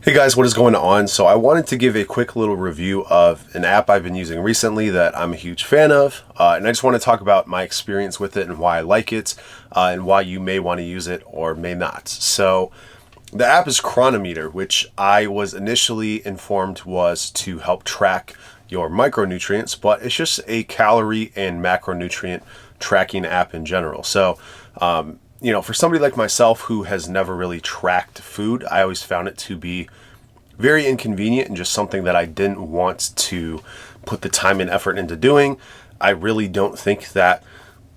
Hey guys, what is going on? So I wanted to give a quick little review of an app I've been using recently that I'm a huge fan of, and I just want to talk about my experience with it and why I like it, and why you may want to use it or may not. So the app is Cronometer, which I was initially informed was to help track your micronutrients, but it's just a calorie and macronutrient tracking app in general. So for somebody like myself who has never really tracked food, I always found it to be very inconvenient and just something that I didn't want to put the time and effort into doing. I really don't think that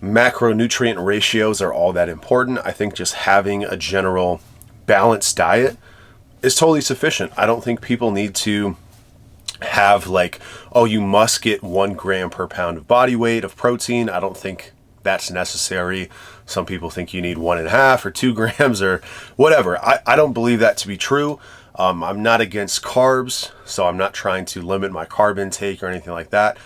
macronutrient ratios are all that important. I think just having a general balanced diet is totally sufficient. I don't think people need to have you must get 1 gram per pound of body weight of protein. I don't think that's necessary. Some people think you need 1.5 or 2 grams or whatever. I don't believe that to be true. I'm not against carbs, so I'm not trying to limit my carb intake or anything like that.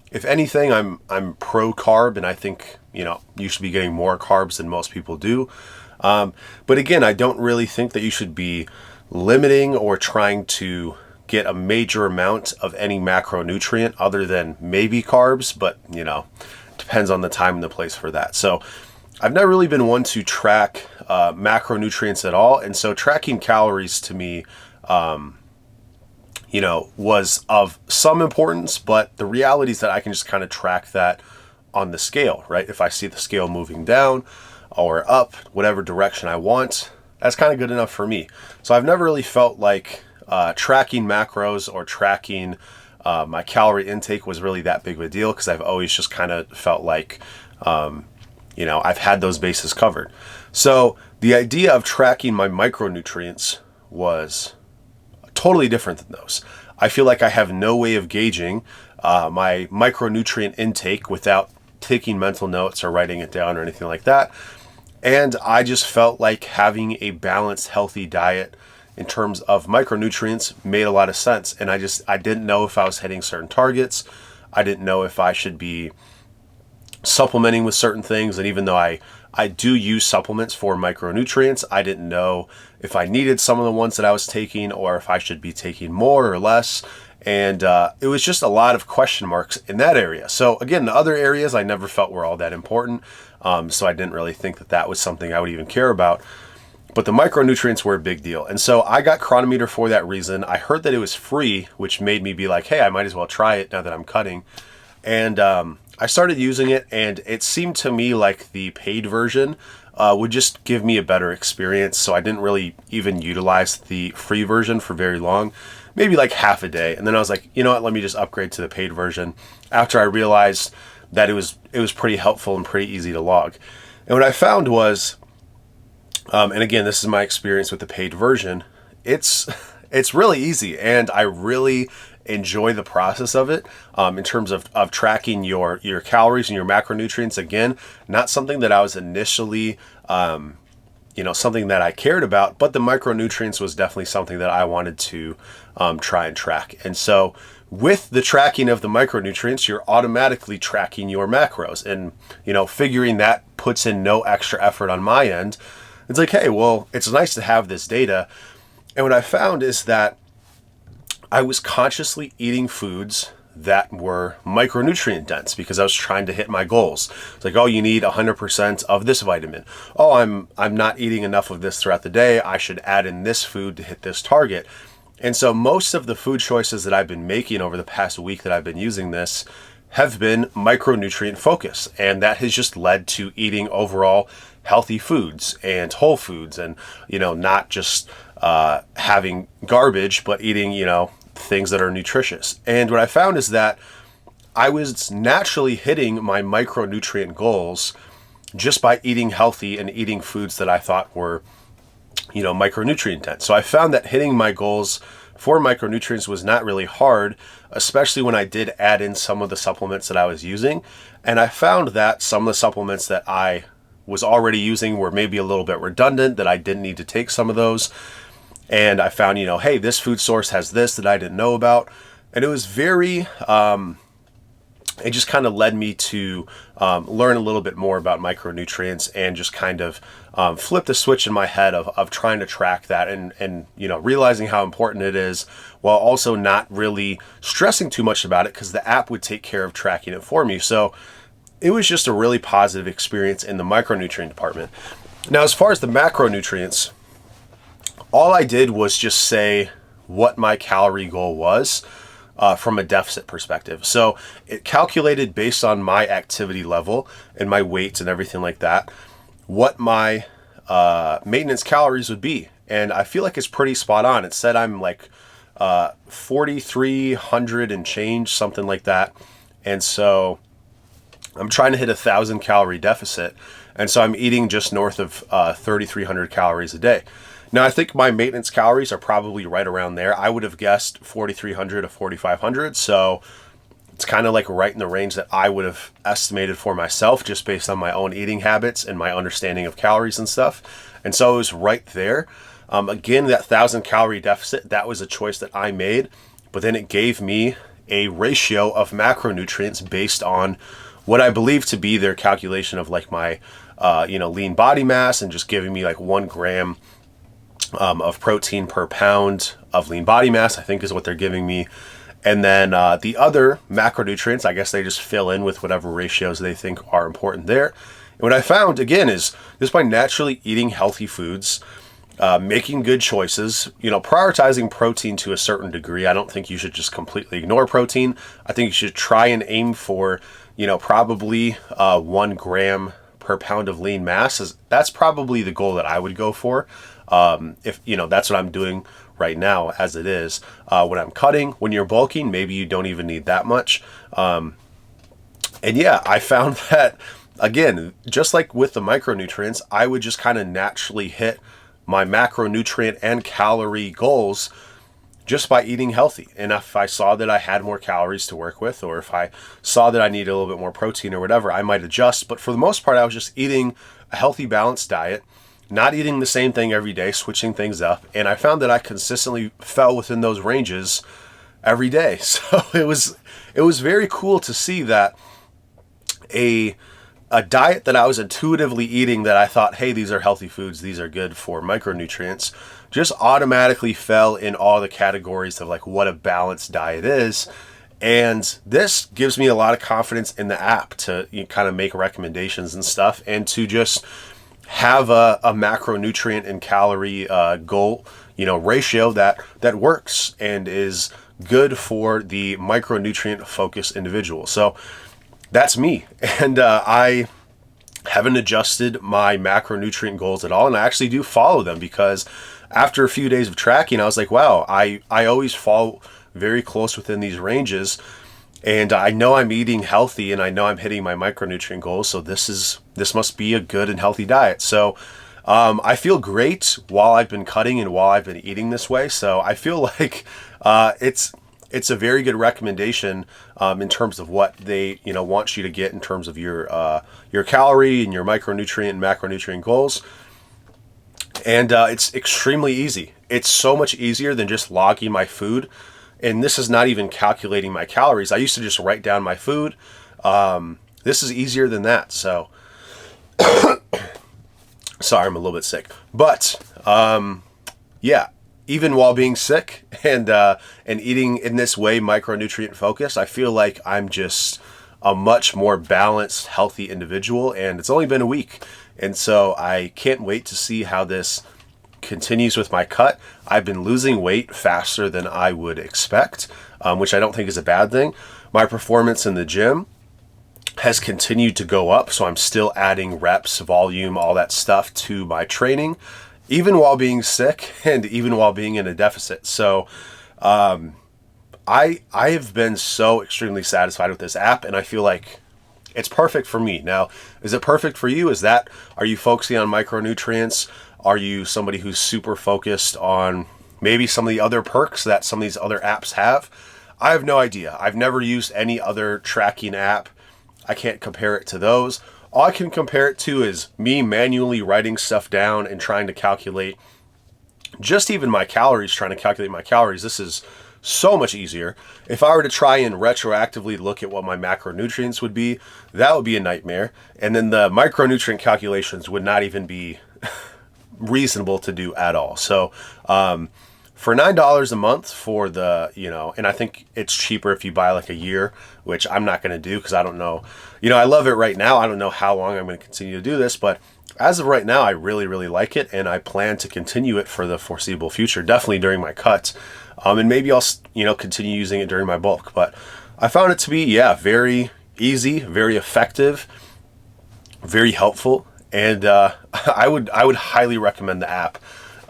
If anything, I'm pro carb, and I think you should be getting more carbs than most people do. But again, I don't really think that you should be limiting or trying to get a major amount of any macronutrient other than maybe carbs, but depends on the time and the place for that. So I've never really been one to track macronutrients at all, and so tracking calories to me was of some importance, but the reality is that I can just kind of track that on the scale, right? If I see the scale moving down or up, whatever direction I want, that's kind of good enough for me. So I've never really felt like tracking macros or tracking my calorie intake was really that big of a deal, because I've always just kind of felt like, I've had those bases covered. So the idea of tracking my micronutrients was totally different than those. I feel like I have no way of gauging my micronutrient intake without taking mental notes or writing it down or anything like that. And I just felt like having a balanced, healthy diet in terms of micronutrients made a lot of sense. And I didn't know if I was hitting certain targets. I didn't know if I should be supplementing with certain things. And even though I do use supplements for micronutrients, I didn't know if I needed some of the ones that I was taking or if I should be taking more or less. And it was just a lot of question marks in that area. So again, the other areas I never felt were all that important. So I didn't really think that was something I would even care about. But the micronutrients were a big deal. And so I got Cronometer for that reason. I heard that it was free, which made me be like, hey, I might as well try it now that I'm cutting. And I started using it, and it seemed to me like the paid version would just give me a better experience. So I didn't really even utilize the free version for very long, maybe like half a day. And then I was like, you know what, let me just upgrade to the paid version after I realized that it was pretty helpful and pretty easy to log. And what I found was, and again, this is my experience with the paid version, it's really easy, and I really enjoy the process of it in terms of tracking your calories and your macronutrients. Again, not something that I was initially something that I cared about, but the micronutrients was definitely something that I wanted to try and track. And so with the tracking of the micronutrients, you're automatically tracking your macros, and figuring that puts in no extra effort on my end. It's like, hey, well, it's nice to have this data. And what I found is that I was consciously eating foods that were micronutrient dense because I was trying to hit my goals. It's like, oh, you need 100% of this vitamin. Oh, I'm not eating enough of this throughout the day. I should add in this food to hit this target. And so most of the food choices that I've been making over the past week that I've been using this have been micronutrient focused. And that has just led to eating overall healthy foods and whole foods, and not just having garbage, but eating things that are nutritious. And what I found is that I was naturally hitting my micronutrient goals just by eating healthy and eating foods that I thought were micronutrient dense. So I found that hitting my goals for micronutrients was not really hard, especially when I did add in some of the supplements that I was using. And I found that some of the supplements that I was already using were maybe a little bit redundant, that I didn't need to take some of those. And I found, hey, this food source has this that I didn't know about. And it was very it just kind of led me to learn a little bit more about micronutrients and just kind of flip the switch in my head of trying to track that and realizing how important it is, while also not really stressing too much about it because the app would take care of tracking it for me. So it was just a really positive experience in the micronutrient department. Now, as far as the macronutrients, all I did was just say what my calorie goal was from a deficit perspective. So it calculated based on my activity level and my weight and everything like that, what my maintenance calories would be. And I feel like it's pretty spot on. It said I'm like 4,300 and change, something like that. And so I'm trying to hit 1,000 calorie deficit. And so I'm eating just north of 3,300 calories a day. Now, I think my maintenance calories are probably right around there. I would have guessed 4,300 to 4,500. So it's kind of like right in the range that I would have estimated for myself just based on my own eating habits and my understanding of calories and stuff. And so it was right there. Again, that 1,000 calorie deficit, that was a choice that I made. But then it gave me a ratio of macronutrients based on what I believe to be their calculation of like my, lean body mass, and just giving me like 1 gram of protein per pound of lean body mass, I think is what they're giving me. And then the other macronutrients, I guess they just fill in with whatever ratios they think are important there. And what I found, again, is just by naturally eating healthy foods, making good choices, prioritizing protein to a certain degree. I don't think you should just completely ignore protein. I think you should try and aim for, probably 1 gram per pound of lean mass. That's probably the goal that I would go for. If that's what I'm doing right now as it is. When I'm cutting, when you're bulking, maybe you don't even need that much. And yeah, I found that, again, just like with the micronutrients, I would just kind of naturally hit my macronutrient and calorie goals just by eating healthy. And if I saw that I had more calories to work with, or if I saw that I needed a little bit more protein or whatever, I might adjust. But for the most part, I was just eating a healthy, balanced diet, not eating the same thing every day, switching things up. And I found that I consistently fell within those ranges every day. So it was very cool to see that a diet that I was intuitively eating, that I thought, hey, these are healthy foods, these are good for micronutrients, just automatically fell in all the categories of like what a balanced diet is. And this gives me a lot of confidence in the app to kind of make recommendations and stuff, and to just have a macronutrient and calorie goal, ratio that works and is good for the micronutrient focused individual. So that's me. And I haven't adjusted my macronutrient goals at all. And I actually do follow them, because after a few days of tracking, I was like, wow, I always fall very close within these ranges. And I know I'm eating healthy, and I know I'm hitting my micronutrient goals. So this must be a good and healthy diet. So I feel great while I've been cutting and while I've been eating this way. So I feel like it's a very good recommendation in terms of what they want you to get in terms of your calorie and your micronutrient and macronutrient goals. And it's extremely easy. It's so much easier than just logging my food. And this is not even calculating my calories. I used to just write down my food. This is easier than that. So, sorry, I'm a little bit sick. But yeah, even while being sick and eating in this way, micronutrient focused, I feel like I'm just a much more balanced, healthy individual. And it's only been a week. And so I can't wait to see how this continues with my cut. I've been losing weight faster than I would expect, which I don't think is a bad thing. My performance in the gym has continued to go up, so I'm still adding reps, volume, all that stuff to my training, even while being sick and even while being in a deficit. So I have been so extremely satisfied with this app, and I feel like it's perfect for me. Now, is it perfect for you? Are you focusing on micronutrients? Are you somebody who's super focused on maybe some of the other perks that some of these other apps have? I have no idea. I've never used any other tracking app. I can't compare it to those. All I can compare it to is me manually writing stuff down and trying to calculate just even my calories, trying to calculate my calories. This is so much easier. If I were to try and retroactively look at what my macronutrients would be, that would be a nightmare. And then the micronutrient calculations would not even be reasonable to do at all. So, for $9 a month for the, and I think it's cheaper if you buy like a year, which I'm not going to do because I don't know, I love it right now. I don't know how long I'm going to continue to do this, but as of right now, I really, really like it. And I plan to continue it for the foreseeable future, definitely during my cuts. And maybe I'll, continue using it during my bulk, but I found it to be, very easy, very effective, very helpful. And, I would highly recommend the app.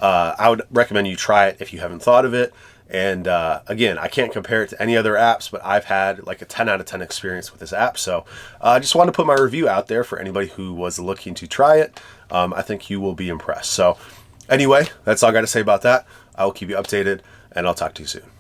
I would recommend you try it if you haven't thought of it. And again, I can't compare it to any other apps, but I've had like a 10 out of 10 experience with this app. So I just wanted to put my review out there for anybody who was looking to try it. I think you will be impressed. So anyway, that's all I got to say about that. I will keep you updated, and I'll talk to you soon.